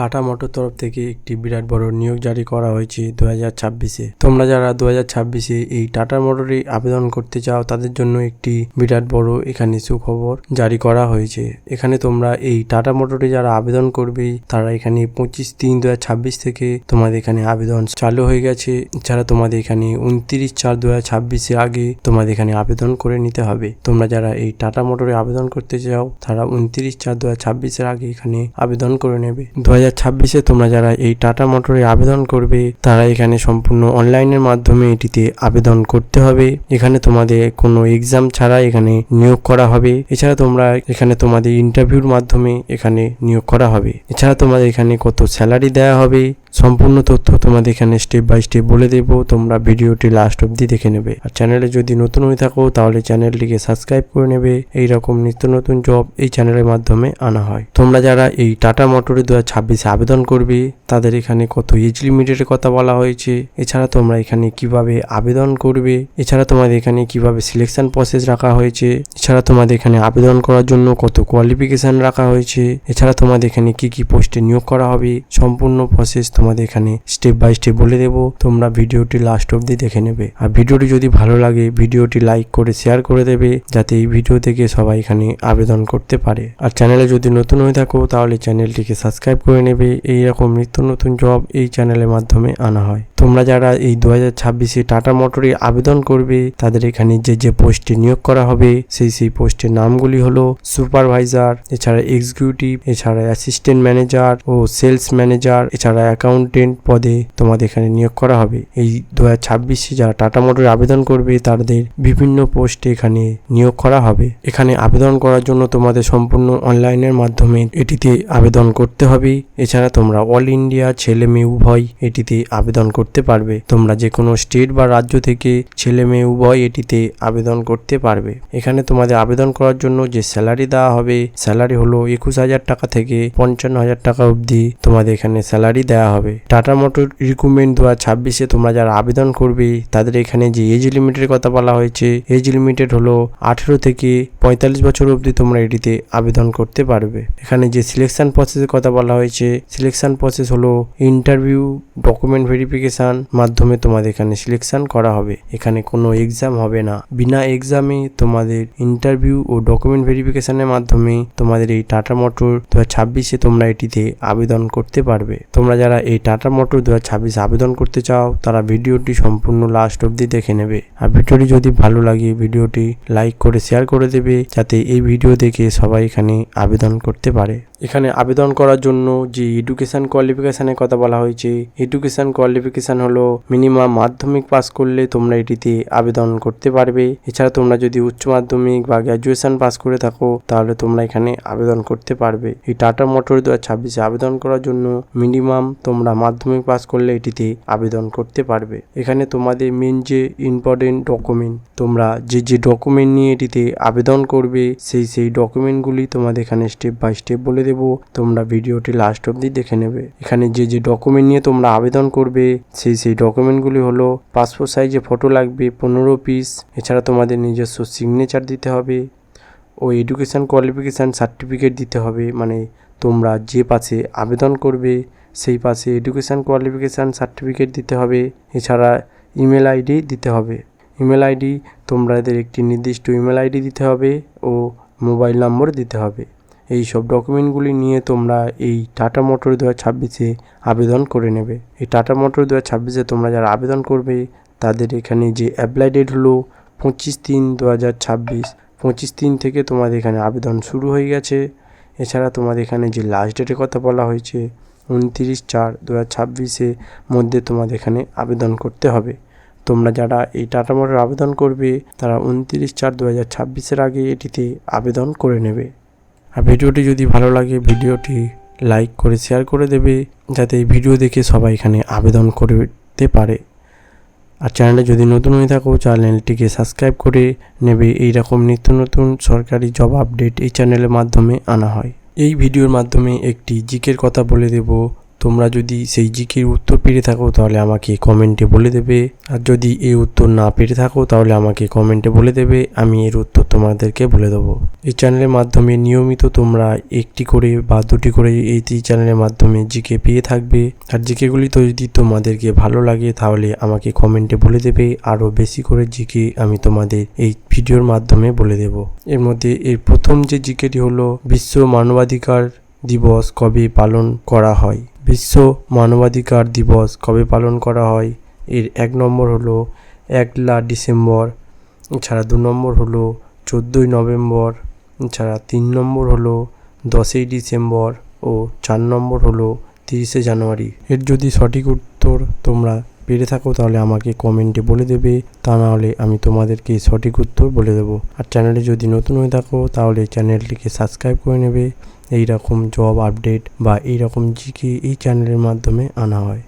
Tata motor তরফ থেকে একটি বিরাট বড় নিয়োগ জারি করা হয়েছে 2026-এ। তোমরা যারা 2026-এ এই টাটা মোটরে আবেদন করতে চাও তাদের জন্য একটি বিরাট বড় এখানে সুখবর জারি করা হয়েছে। এখানে তোমরা এই টাটা মোটরে যারা আবেদন করবে তারা এখানে 25/3/2026 থেকে তোমাদের এখানে আবেদন চালু হয়ে গেছে। এছাড়া তোমাদের এখানে 29/4/2026-এর আগে তোমাদের এখানে আবেদন করে নিতে হবে। তোমরা যারা এই টাটা মোটরে আবেদন করতে চাও তারা 29/4/2026-এর আগে এখানে আবেদন করে নেবে। 2026-এ তোমরা যারা এই টাটা মোটরে আবেদন করবে তারা এখানে সম্পূর্ণ অনলাইনের মাধ্যমে এটিতে আবেদন করতে হবে। এখানে তোমাদের কোনো এক্সাম ছাড়া এখানে নিয়োগ করা হবে। এছাড়া তোমরা এখানে তোমাদের ইন্টারভিউর মাধ্যমে এখানে নিয়োগ করা হবে। এছাড়া তোমাদের এখানে কত স্যালারি দেওয়া হবে সম্পূর্ণ তথ্য তোমাদের এখানে স্টেপ বাই স্টেপ বলে দেব। তোমরা ভিডিওটি লাস্ট অবধি দেখে নেবে। আর চ্যানেলে যদি নতুন হয়ে থাকো তাহলে চ্যানেলটিকে সাবস্ক্রাইব করে নেবে। এইরকম নিত্য নতুন জব এই চ্যানেলের মাধ্যমে আনা হয়। তোমরা যারা এই টাটা মোটরে 2026-এ আবেদন করবে তাদের এখানে কত এজ লিমিটের কথা বলা হয়েছে। এছাড়া তোমরা এখানে কিভাবে আবেদন করবে, এছাড়া তোমাদের এখানে কিভাবে সিলেকশন প্রসেস রাখা হয়েছে, এছাড়া তোমাদের এখানে আবেদন করার জন্য কত কোয়ালিফিকেশন রাখা হয়েছে, এছাড়া তোমাদের এখানে কি কি পোস্টে নিয়োগ করা হবে সম্পূর্ণ প্রসেস তোমাদের এখানে স্টেপ বাই স্টেপ বলে দেব। তোমরা ভিডিওটি লাস্ট অবধি দেখে নেবে। আর ভিডিওটি যদি ভালো লাগে ভিডিওটি লাইক করে শেয়ার করে দেবে যাতে এই ভিডিও থেকে সবাই এখানে আবেদন করতে পারে। আর চ্যানেলে যদি নতুন হয়ে থাকো তাহলে চ্যানেলটিকে সাবস্ক্রাইব করে নেবে। এইরকম নিত্য নতুন জব এই চ্যানেলের মাধ্যমে আনা হয়। তোমরা যারা এই 2026-এ টাটা মোটরে আবেদন করবে তাদের এখানে যে পোস্টে নিয়োগ করা হবে সেই পোস্টের নামগুলি হলো সুপারভাইজার, এছাড়া এক্সিকিউটিভ, এছাড়া অ্যাসিস্ট্যান্ট ম্যানেজার ও সেলস ম্যানেজার, এছাড়া অ্যাকাউন্টেন্ট পদে তোমাদের এখানে নিয়োগ করা হবে। এই 2026-এ যারা টাটা মোটরে আবেদন করবে তাদের বিভিন্ন পোস্টে এখানে নিয়োগ করা হবে। এখানে আবেদন করার জন্য তোমাদের সম্পূর্ণ অনলাইনের মাধ্যমে এটিতে আবেদন করতে হবে। এছাড়া তোমরা অল ইন্ডিয়া ছেলে মেয়ে উভয় এটিতে আবেদন করতে পারবে। তোমরা যে কোনো স্টেট বা রাজ্য থেকে ছেলে মেয়ে উভয় এটিতে আবেদন করতে পারবে। এখানে তোমাদের আবেদন করার জন্য যে স্যালারি দেওয়া হবে স্যালারি হলো 21,000 টাকা থেকে 55,000 টাকা অবধি তোমাদের এখানে স্যালারি দেওয়া হবে। টাটা মোটর রিক্রুটমেন্ট 2026-এ তোমরা যারা আবেদন করবে তাদের এখানে যে এজ লিমিটের কথা বলা হয়েছে এজ লিমিটেড হলো 18 থেকে 45 বছর অবধি তোমরা এটিতে আবেদন করতে পারবে। এখানে যে সিলেকশন প্রসেসের কথা বলা হয়েছে সিলেকশন প্রসেস হলো ইন্টারভিউ, ডকুমেন্ট ভেরিফিকেশন মাধ্যমে তোমাদের এখানে সিলেকশন করা হবে। এখানে কোনো এক্সাম হবে না। বিনা এক্সামে তোমাদের ইন্টারভিউ ও ডকুমেন্ট ভেরিফিকেশনের মাধ্যমে তোমাদের এই টাটা মোটর 2026-এ তোমরা এটিতে আবেদন করতে পারবে। তোমরা যারা এই টাটা মোটর 2026 আবেদন করতে চাও তারা ভিডিওটি সম্পূর্ণ লাস্ট অবধি দেখে নেবে। আর ভিডিওটি যদি ভালো লাগে ভিডিওটি লাইক করে শেয়ার করে দেবে যাতে এই ভিডিও দেখে সবাই এখানে আবেদন করতে পারে। এখানে আবেদন করার জন্য যে এডুকেশন কোয়ালিফিকেশনের কথা বলা হয়েছে এডুকেশন কোয়ালিফিকেশন হলো মিনিমাম মাধ্যমিক পাস করলে তোমরা এটিতে আবেদন করতে পারবে। এছাড়া তোমরা যদি উচ্চ মাধ্যমিক বা গ্র্যাজুয়েশন পাস করে থাকো তাহলে তোমরা এখানে আবেদন করতে পারবে। এই টাটা মোটর 2026-এ আবেদন করার জন্য মিনিমাম তোমরা মাধ্যমিক পাস করলে এটিতে আবেদন করতে পারবে। এখানে তোমাদের মেন যে ইম্পর্টেন্ট ডকুমেন্ট তোমরা যে ডকুমেন্ট নিয়ে এটিতে আবেদন করবে সেই ডকুমেন্টগুলি তোমাদের এখানে স্টেপ বাই স্টেপ বলে দেবো। তোমরা ভিডিওটি লাস্ট অবধি দেখে নেবে। এখানে যে ডকুমেন্ট নিয়ে তোমরা আবেদন করবে সেই ডকুমেন্টগুলি হলো পাসপোর্ট সাইজে ফটো লাগবে 15 পিস, এছাড়া তোমাদের নিজস্ব সিগনেচার দিতে হবে ও এডুকেশন কোয়ালিফিকেশান সার্টিফিকেট দিতে হবে। মানে তোমরা যে পাশে আবেদন করবে সেই পাশে এডুকেশন কোয়ালিফিকেশান সার্টিফিকেট দিতে হবে। এছাড়া ইমেল আইডি দিতে হবে। ইমেল আইডি তোমাদের একটি নির্দিষ্ট ইমেল আইডি দিতে হবে ও মোবাইল নম্বর দিতে হবে। এই সব ডকুমেন্টগুলি নিয়ে তোমরা এই টাটা মোটর 2026-এ আবেদন করে নেবে। এই টাটা মোটর 2026-এ তোমরা যারা আবেদন করবে তাদের এখানে যে অ্যাপ্লাই ডেট হলো 25/3/2026। 25/3 থেকে তোমাদের এখানে আবেদন শুরু হয়ে গেছে। এছাড়া তোমাদের এখানে যে লাস্ট ডেটের কথা বলা হয়েছে 29/4/2026-এর মধ্যে তোমাদের এখানে আবেদন করতে হবে। তোমরা যারা এই টাটা মোটর আবেদন করবে তারা 29/4/2026-এর আগে এটিতে আবেদন করে নেবে। আর ভিডিওটি যদি ভালো লাগে ভিডিওটি লাইক করে শেয়ার করে দেবে যাতে এই ভিডিও দেখে সবাই এখানে আবেদন করতে পারে। আর চ্যানেলে যদি নতুন হয়ে থাকো চ্যানেলটিকে সাবস্ক্রাইব করে নেবে। এইরকম নিত্য নতুন সরকারি জব আপডেট এই চ্যানেলের মাধ্যমে আনা হয়। এই ভিডিওর মাধ্যমে একটি জিকের কথা বলে দেব। তোমরা যদি সেই জিকের উত্তর পেরে থাকো তাহলে আমাকে কমেন্টে বলে দেবে, আর যদি এই উত্তর না পেরে থাকো তাহলে আমাকে কমেন্টে বলে দেবে, আমি এর উত্তর তোমাদেরকে বলে দেবো। এই চ্যানেলের মাধ্যমে নিয়মিত তোমরা একটি করে বা দুটি করে এই চ্যানেলের মাধ্যমে জিকে পেয়ে থাকবে। আর জিকেগুলি তো যদি তোমাদেরকে ভালো লাগে তাহলে আমাকে কমেন্টে বলে দেবে, আরও বেশি করে জিকে আমি তোমাদের এই ভিডিওর মাধ্যমে বলে দেব। এর মধ্যে এর প্রথম যে জিকেটি হলো বিশ্ব মানবাধিকার দিবস কবে পালন করা হয়। বিশ্ব মানবাধিকার দিবস কবে পালন করা হয়, এর 1 নম্বর হলো 1 ডিসেম্বর, এছাড়া 2 নম্বর হলো 14 নভেম্বর, এছাড়া 3 নম্বর হলো 10 ডিসেম্বর ও 4 নম্বর হলো 30 জানুয়ারি। এর যদি সঠিক উত্তর তোমরা পেরে থাকো তাহলে আমাকে কমেন্টে বলে দেবে, তা নাহলে আমি তোমাদেরকে সঠিক উত্তর বলে দেবো। আর চ্যানেলে যদি নতুন হয়ে থাকো তাহলে চ্যানেলটিকে সাবস্ক্রাইব করে নেবে। এই রকম জব আপডেট বা এই রকম জিকে এই চ্যানেলের মাধ্যমে আনা হয়।